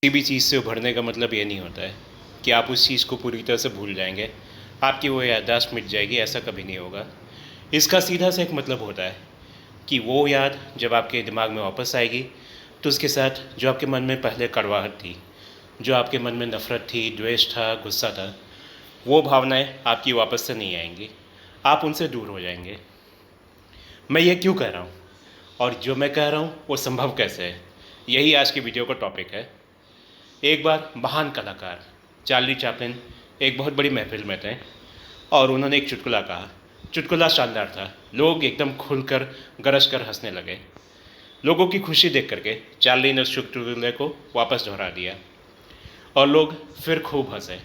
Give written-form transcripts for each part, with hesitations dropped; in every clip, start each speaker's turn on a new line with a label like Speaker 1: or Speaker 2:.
Speaker 1: किसी भी चीज़ से उभरने का मतलब ये नहीं होता है कि आप उस चीज़ को पूरी तरह से भूल जाएंगे, आपकी वो याददाश्त मिट जाएगी, ऐसा कभी नहीं होगा। इसका सीधा सा एक मतलब होता है कि वो याद जब आपके दिमाग में वापस आएगी, तो उसके साथ जो आपके मन में पहले कड़वाहट थी, जो आपके मन में नफ़रत थी, द्वेष था, गुस्सा था, वो भावनाएं आपकी वापस से नहीं आएंगी, आप उनसे दूर हो जाएंगे। मैं ये क्यों कह रहा हूँ और जो मैं कह रहा हूँ वो संभव कैसे है, यही आज की वीडियो का टॉपिक है। एक बार महान कलाकार चार्ली चैपलिन एक बहुत बड़ी महफिल में थे और उन्होंने एक चुटकुला कहा। चुटकुला शानदार था, लोग एकदम खुलकर गरज कर हंसने लगे। लोगों की खुशी देख करके चार्ली ने उस चुटकुले को वापस दोहरा दिया और लोग फिर खूब हंसे।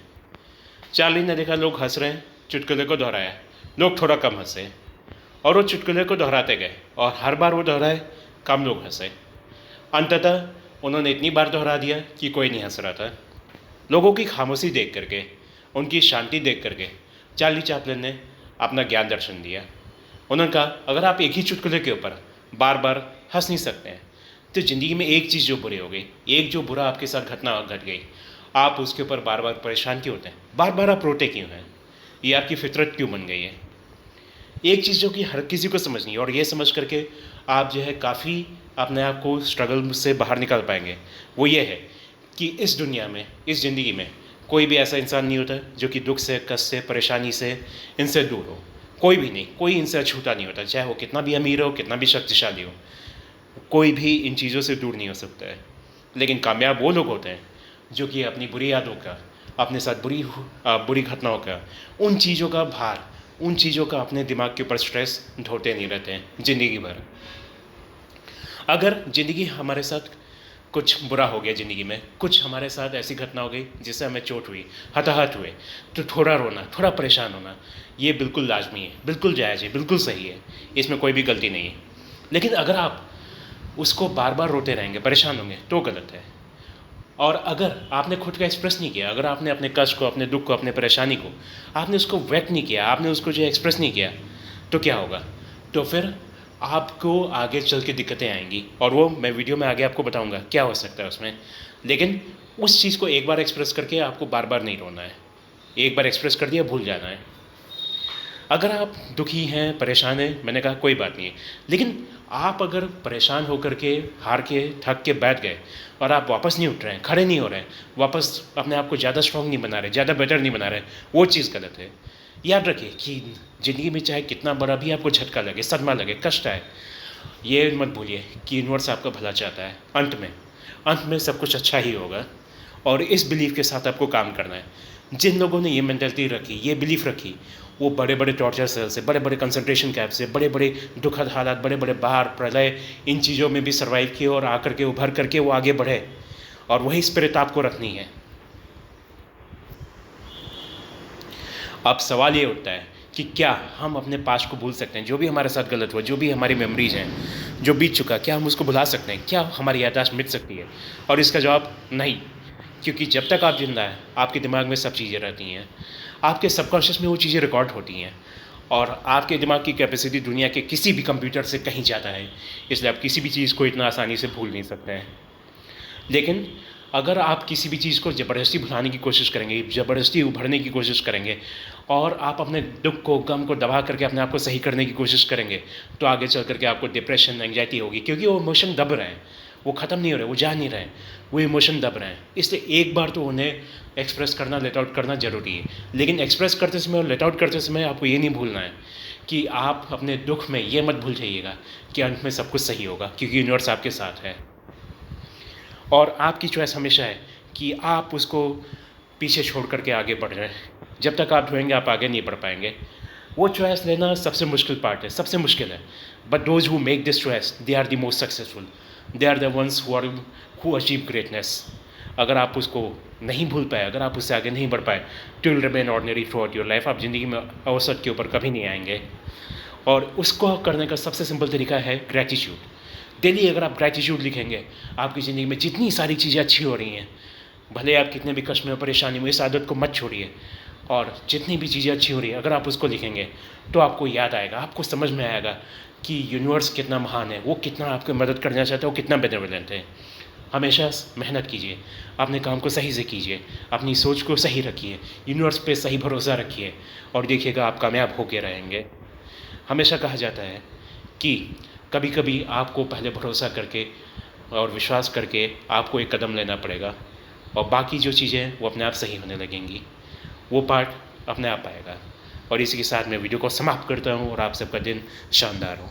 Speaker 1: चार्ली ने देखा लोग हंस रहे हैं, चुटकुले को दोहराया, लोग थोड़ा कम हंसे और वो चुटकुले को दोहराते गए और हर बार वो दोहराए, कम लोग हंसे। अंततः उन्होंने इतनी बार दोहरा दिया कि कोई नहीं हंस रहा था। लोगों की खामोशी देख करके, उनकी शांति देख करके चार्ली चैपलिन ने अपना ज्ञान दर्शन दिया। उन्होंने कहा, अगर आप एक ही चुटकुले के ऊपर बार बार हंस नहीं सकते हैं, तो ज़िंदगी में एक चीज़ जो बुरी हो गई, एक जो बुरा आपके साथ घटना घट गई, आप उसके ऊपर बार बार परेशान क्यों होते हैं, बार बार आप रोते क्यों हैं, ये आपकी फितरत क्यों बन गई है। एक चीज़ जो कि हर किसी को समझनी है और ये समझ करके आप जो है काफ़ी अपने आप को स्ट्रगल से बाहर निकाल पाएंगे, वो ये है कि इस दुनिया में, इस ज़िंदगी में कोई भी ऐसा इंसान नहीं होता जो कि दुख से, कष्ट से, परेशानी से, इनसे दूर हो। कोई भी नहीं, कोई इनसे अछूता नहीं होता, चाहे वो कितना भी अमीर हो, कितना भी शक्तिशाली हो, कोई भी इन चीज़ों से दूर नहीं हो सकता है। लेकिन कामयाब वो लोग होते हैं जो कि अपनी बुरी यादों का, अपने साथ बुरी घटनाओं का, उन चीज़ों का भार, उन चीज़ों का अपने दिमाग के ऊपर स्ट्रेस ढोते नहीं रहते हैं ज़िंदगी भर। अगर ज़िंदगी हमारे साथ कुछ बुरा हो गया, ज़िंदगी में कुछ हमारे साथ ऐसी घटना हो गई जिससे हमें चोट हुई, हताहत हुए, तो थोड़ा रोना, थोड़ा परेशान होना, ये बिल्कुल लाजमी है, बिल्कुल जायज़ है, बिल्कुल सही है, इसमें कोई भी गलती नहीं है। लेकिन अगर आप उसको बार बार रोते रहेंगे, परेशान होंगे, तो गलत है। और अगर आपने खुद का एक्सप्रेस नहीं किया, अगर आपने अपने कष्ट को, अपने दुख को, अपने परेशानी को, आपने उसको व्यक्त नहीं किया, आपने उसको जो एक्सप्रेस नहीं किया, तो क्या होगा, तो फिर आपको आगे चल के दिक्कतें आएंगी और वो मैं वीडियो में आगे आपको बताऊंगा क्या हो सकता है उसमें। लेकिन उस चीज़ को एक बार एक्सप्रेस करके आपको बार बार नहीं रोना है, एक बार एक्सप्रेस कर दिया, भूल जाना है। अगर आप दुखी हैं, परेशान हैं, मैंने कहा कोई बात नहीं है, लेकिन आप अगर परेशान होकर के, हार के, थक के बैठ गए और आप वापस नहीं उठ रहे हैं, खड़े नहीं हो रहे हैं, वापस अपने आप को ज़्यादा स्ट्रॉन्ग नहीं बना रहे, ज़्यादा बेटर नहीं बना रहे, वो चीज़ गलत है। याद रखिए कि ज़िंदगी में चाहे कितना बड़ा भी आपको झटका लगे, सदमा लगे, कष्ट आए, ये मत भूलिए कि यूनिवर्स आपका भला चाहता है। अंत में सब कुछ अच्छा ही होगा और इस बिलीफ के साथ आपको काम करना है। जिन लोगों ने ये मेंटालिटी रखी, ये बिलीफ रखी, वो बड़े बड़े टॉर्चर सेल से, बड़े बड़े कंसंट्रेशन कैंप से, बड़े बड़े दुखद हालात, बड़े बड़े बाढ़, प्रलय, इन चीज़ों में भी सर्वाइव किए और आकर के उभर करके वो आगे बढ़े, और वही स्पिरिट आपको रखनी है। अब सवाल ये उठता है कि क्या हम अपने पास्ट को भूल सकते हैं, जो भी हमारे साथ गलत हुआ, जो भी हमारी मेमोरीज हैं, जो बीत चुका, क्या हम उसको भुला सकते हैं, क्या हमारी याददाश्त मिट सकती है। और इसका जवाब नहीं, क्योंकि जब तक आप जिंदा हैं आपके दिमाग में सब चीज़ें रहती हैं, आपके सबकॉन्शियस में वो चीज़ें रिकॉर्ड होती हैं और आपके दिमाग की कैपेसिटी दुनिया के किसी भी कंप्यूटर से कहीं ज़्यादा है, इसलिए आप किसी भी चीज़ को इतना आसानी से भूल नहीं सकते हैं। लेकिन अगर आप किसी भी चीज़ को ज़बरदस्ती भुलाने की कोशिश करेंगे, ज़बरदस्ती उभरने की कोशिश करेंगे और आप अपने दुख को, गम को दबा करके अपने आप को सही करने की कोशिश करेंगे, तो आगे चल करके आपको डिप्रेशन, एंग्जाइटी होगी, क्योंकि वो इमोशन दब रहे हैं, वो ख़त्म नहीं हो रहे, वो जा नहीं रहे हैं, वो इमोशन दब रहे हैं। इसलिए एक बार तो उन्हें एक्सप्रेस करना, लेट आउट करना ज़रूरी है। लेकिन एक्सप्रेस करते समय और लेट आउट करते समय आपको ये नहीं भूलना है कि आप अपने दुख में ये मत भूल जाइएगा कि अंत में सब कुछ सही होगा, क्योंकि यूनिवर्स आपके साथ है और आपकी चॉइस हमेशा है कि आप उसको पीछे छोड़ करके आगे बढ़ रहे हैं। जब तक आप ढूंढेंगे आप आगे नहीं बढ़ पाएंगे। वो चॉइस लेना सबसे मुश्किल पार्ट है, सबसे मुश्किल है। But those who make this choice, they are the most successful, they are the ones who achieve greatness. अगर आप उसको नहीं भूल पाए, अगर आप उससे आगे नहीं बढ़ पाए, to will remain ordinary throughout your life, आप ज़िंदगी में औसत के ऊपर कभी नहीं आएंगे। और उसको करने का सबसे सिंपल तरीका है ग्रैटिट्यूड। डेली अगर आप ग्रैटिट्यूड लिखेंगे, आपकी ज़िंदगी में जितनी सारी चीज़ें अच्छी हो रही हैं, भले आप कितने भी कष्ट में हो, परेशानी में, इस आदत को मत छोड़िए। और जितनी भी चीज़ें अच्छी हो रही है, अगर आप उसको लिखेंगे तो आपको याद आएगा, आपको समझ में आएगा कि यूनिवर्स कितना महान है, वो कितना आपकी मदद करना चाहता है, वो कितना बेनेवलेंट है। हमेशा मेहनत कीजिए, अपने काम को सही से कीजिए, अपनी सोच को सही रखिए, यूनिवर्स पे सही भरोसा रखिए और देखिएगा आप कामयाब होके रहेंगे। हमेशा कहा जाता है कि कभी कभी आपको पहले भरोसा करके और विश्वास करके आपको एक कदम लेना पड़ेगा और बाकी जो चीज़ें हैं वो अपने आप सही होने लगेंगी, वो पार्ट अपने आप आएगा। और इसी के साथ मैं वीडियो को समाप्त करता हूँ और आप सबका दिन शानदार हो।